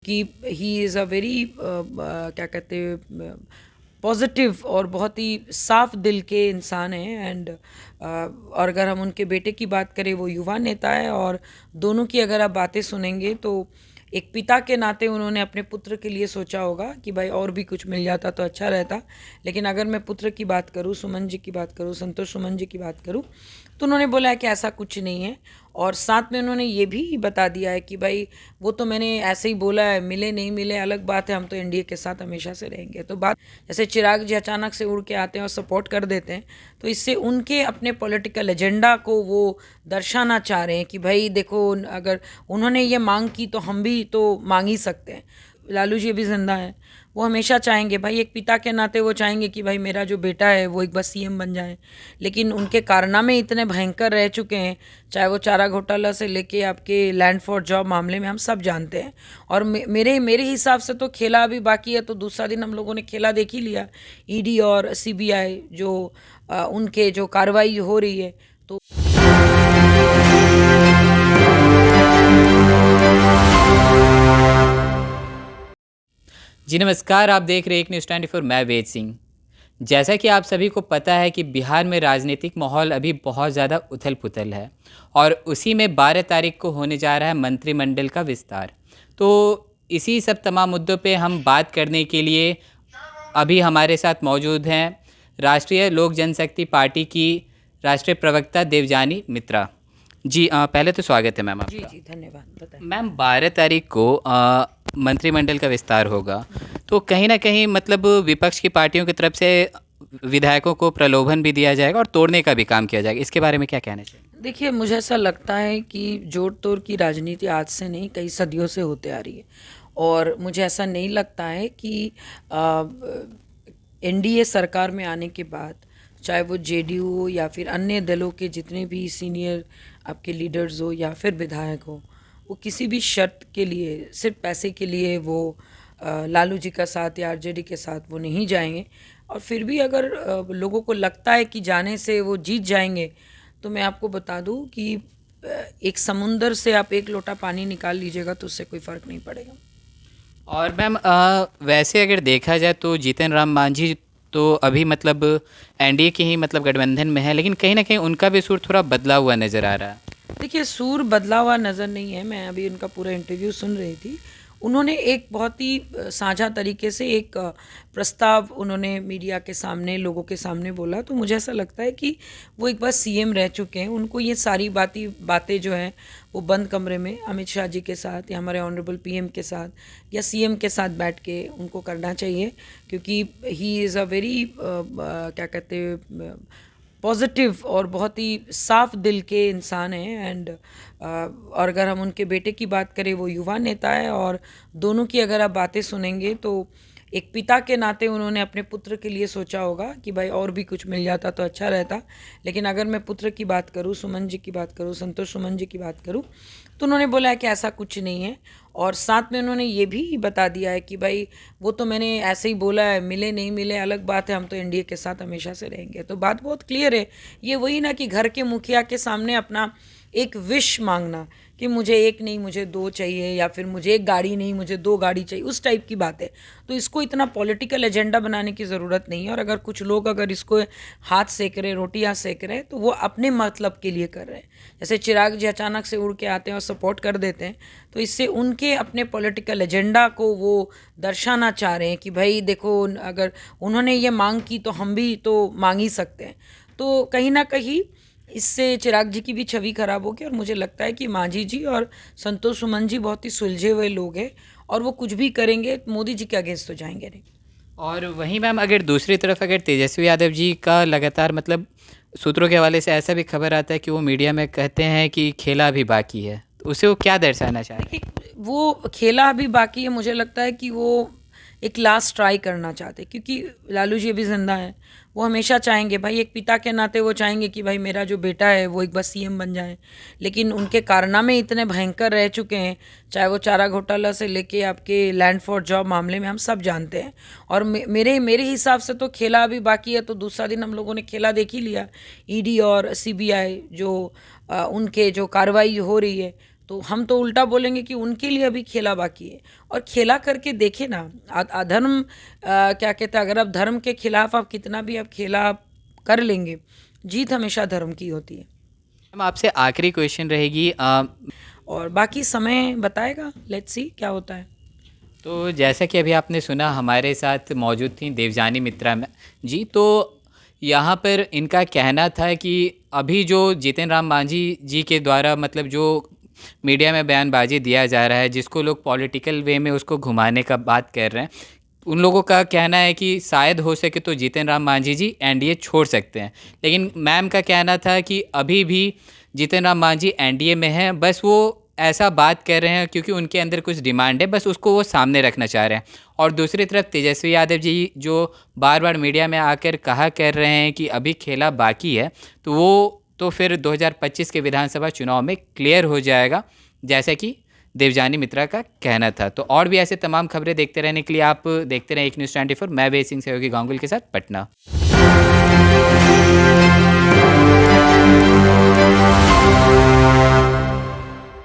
क्योंकि he is a very क्या कहते हैं पॉजिटिव और बहुत ही साफ दिल के इंसान हैं। एंड और अगर हम उनके बेटे की बात करें, वो युवा नेता है, और दोनों की अगर आप बातें सुनेंगे तो एक पिता के नाते उन्होंने अपने पुत्र के लिए सोचा होगा कि भाई और भी कुछ मिल जाता तो अच्छा रहता। लेकिन अगर मैं पुत्र की बात करूं, सुमन जी की बात करूं, संतोष सुमन जी की बात करूं, तो उन्होंने बोला है कि ऐसा कुछ नहीं है। और साथ में उन्होंने ये भी बता दिया है कि भाई वो तो मैंने ऐसे ही बोला है, मिले नहीं मिले अलग बात है, हम तो एनडीए के साथ हमेशा से रहेंगे। तो बात जैसे चिराग जी अचानक से उड़ के आते हैं और सपोर्ट कर देते हैं, तो इससे उनके अपने पॉलिटिकल एजेंडा को वो दर्शाना चाह रहे हैं कि भाई देखो, अगर उन्होंने ये मांग की तो हम भी तो मांग ही सकते हैं। लालू जी अभी जिंदा हैं, वो हमेशा चाहेंगे भाई, एक पिता के नाते वो चाहेंगे कि भाई मेरा जो बेटा है वो एक बार सीएम बन जाए। लेकिन उनके कारनामे इतने भयंकर रह चुके हैं, चाहे वो चारा घोटाला से लेके आपके लैंड फॉर जॉब मामले में, हम सब जानते हैं। और मेरे हिसाब से तो खेला अभी बाकी है। तो दूसरा दिन हम लोगों ने खेला देख ही लिया, ईडी और सीबीआई जो उनके जो कार्रवाई हो रही है। तो जी नमस्कार, आप देख रहे हैं एक न्यूज़ 24। मैं वेद सिंह। जैसा कि आप सभी को पता है कि बिहार में राजनीतिक माहौल अभी बहुत ज़्यादा उथल पुथल है, और उसी में 12 तारीख को होने जा रहा है मंत्रिमंडल का विस्तार। तो इसी सब तमाम मुद्दों पे हम बात करने के लिए अभी हमारे साथ मौजूद हैं राष्ट्रीय लोक जनशक्ति पार्टी की राष्ट्रीय प्रवक्ता देवजानी मित्रा जी। पहले तो स्वागत है मैम आपका। जी धन्यवाद। बताएं मैम, 12 तारीख को मंत्रिमंडल का विस्तार होगा, तो कहीं ना कहीं मतलब विपक्ष की पार्टियों की तरफ से विधायकों को प्रलोभन भी दिया जाएगा और तोड़ने का भी काम किया जाएगा। इसके बारे में क्या कहना चाहिए? देखिए, मुझे ऐसा लगता है कि जोड़ तोड़ की राजनीति आज से नहीं, कई सदियों से होते आ रही है। और मुझे ऐसा नहीं लगता है कि एनडीए सरकार में आने के बाद, चाहे वो जेडीयू हो या फिर अन्य दलों के जितने भी सीनियर आपके लीडर्स हो या फिर विधायक हो, वो किसी भी शर्त के लिए, सिर्फ पैसे के लिए वो लालू जी का साथ या आरजेडी के साथ वो नहीं जाएंगे। और फिर भी अगर लोगों को लगता है कि जाने से वो जीत जाएंगे, तो मैं आपको बता दूं कि एक समुंदर से आप एक लोटा पानी निकाल लीजिएगा तो उससे कोई फ़र्क नहीं पड़ेगा। और मैम, वैसे अगर देखा जाए तो जीतन राम मांझी तो अभी मतलब एनडीए के ही मतलब गठबंधन में है, लेकिन कहीं ना कहीं उनका भी सुर थोड़ा बदला हुआ नज़र आ रहा है। देखिए, सूर बदला हुआ नज़र नहीं है। मैं अभी उनका पूरा इंटरव्यू सुन रही थी। उन्होंने एक बहुत ही साझा तरीके से एक प्रस्ताव उन्होंने मीडिया के सामने, लोगों के सामने बोला। तो मुझे ऐसा लगता है कि वो एक बार सीएम रह चुके हैं, उनको ये सारी बातें जो हैं वो बंद कमरे में अमित शाह जी के साथ या हमारे ऑनरेबल पीएम के साथ या सीएम के साथ बैठ के उनको करना चाहिए। क्योंकि ही इज़ अ वेरी क्या कहते हैं पॉजिटिव और बहुत ही साफ दिल के इंसान हैं। एंड और अगर हम उनके बेटे की बात करें, वो युवा नेता है, और दोनों की अगर आप बातें सुनेंगे तो एक पिता के नाते उन्होंने अपने पुत्र के लिए सोचा होगा कि भाई और भी कुछ मिल जाता तो अच्छा रहता। लेकिन अगर मैं पुत्र की बात करूं, सुमन जी की बात करूं, संतोष सुमन जी की बात करूं, तो उन्होंने बोला है कि ऐसा कुछ नहीं है। और साथ में उन्होंने ये भी बता दिया है कि भाई वो तो मैंने ऐसे ही बोला है, मिले नहीं मिले अलग बात है, हम तो एनडीए के साथ हमेशा से रहेंगे। तो बात बहुत क्लियर है। ये वही ना कि घर के मुखिया के सामने अपना एक विश मांगना कि मुझे एक नहीं मुझे दो चाहिए, या फिर मुझे एक गाड़ी नहीं मुझे दो गाड़ी चाहिए, उस टाइप की बात है। तो इसको इतना पॉलिटिकल एजेंडा बनाने की ज़रूरत नहीं है। और अगर कुछ लोग अगर इसको हाथ सेक रहे, रोटियां सेक रहे, तो वो अपने मतलब के लिए कर रहे हैं। जैसे चिराग जी अचानक से उड़ के आते हैं और सपोर्ट कर देते हैं, तो इससे उनके अपने पॉलिटिकल एजेंडा को वो दर्शाना चाह रहे हैं कि भाई देखो, अगर उन्होंने ये मांग की तो हम भी तो मांग ही सकते हैं। तो कहीं ना कहीं इससे चिराग जी की भी छवि खराब होगी। और मुझे लगता है कि मांझी जी और संतोष सुमन जी बहुत ही सुलझे हुए लोग हैं, और वो कुछ भी करेंगे मोदी जी के अगेंस्ट तो जाएंगे नहीं। और वहीं मैम, अगर दूसरी तरफ अगर तेजस्वी यादव जी का लगातार मतलब सूत्रों के हवाले से ऐसा भी खबर आता है कि वो मीडिया में कहते हैं कि खेला अभी बाकी है, तो उसे वो क्या दर्शाना चाह रहे हैं? वो खेला अभी बाकी है, मुझे लगता है कि वो एक लास्ट ट्राई करना चाहते, क्योंकि लालू जी अभी जिंदा हैं। वो हमेशा चाहेंगे भाई, एक पिता के नाते वो चाहेंगे कि भाई मेरा जो बेटा है वो एक बार सीएम बन जाए। लेकिन उनके कारनामे इतने भयंकर रह चुके हैं, चाहे वो चारा घोटाला से लेके आपके लैंड फॉर जॉब मामले में, हम सब जानते हैं। और मेरे हिसाब से तो खेला अभी बाकी है। तो दूसरा दिन हम लोगों ने खेला देख ही लिया, ईडी और सीबीआई जो उनके जो कार्रवाई हो रही है। तो हम तो उल्टा बोलेंगे कि उनके लिए अभी खेला बाकी है। और खेला करके देखे ना, अधर्म क्या कहते हैं, अगर आप धर्म के खिलाफ आप कितना भी आप खेला कर लेंगे, जीत हमेशा धर्म की होती है। मैम आपसे आखिरी क्वेश्चन रहेगी और बाकी समय बताएगा, लेट्स सी क्या होता है। तो जैसा कि अभी आपने सुना, हमारे साथ मौजूद थी देवजानी मित्रा जी। तो यहाँ पर इनका कहना था कि अभी जो जितन राम मांझी जी के द्वारा मतलब जो मीडिया में बयानबाजी दिया जा रहा है, जिसको लोग पॉलिटिकल वे में उसको घुमाने का बात कर रहे हैं, उन लोगों का कहना है कि शायद हो सके तो जितन राम मांझी जी एनडीए छोड़ सकते हैं। लेकिन मैम का कहना था कि अभी भी जितन राम मांझी एनडीए में हैं, बस वो ऐसा बात कर रहे हैं क्योंकि उनके अंदर कुछ डिमांड है, बस उसको वो सामने रखना चाह रहे हैं। और दूसरी तरफ तेजस्वी यादव जी जो बार बार मीडिया में आकर कहा कर रहे हैं कि अभी खेला बाकी है, तो वो तो फिर 2025 के विधानसभा चुनाव में क्लियर हो जाएगा, जैसा कि देवजानी मित्रा का कहना था। तो और भी ऐसे तमाम खबरें देखते रहने के लिए आप देखते रहें एक न्यूज़ 24। मैं वेद सिंह सहयोगी गांगुल के साथ, पटना।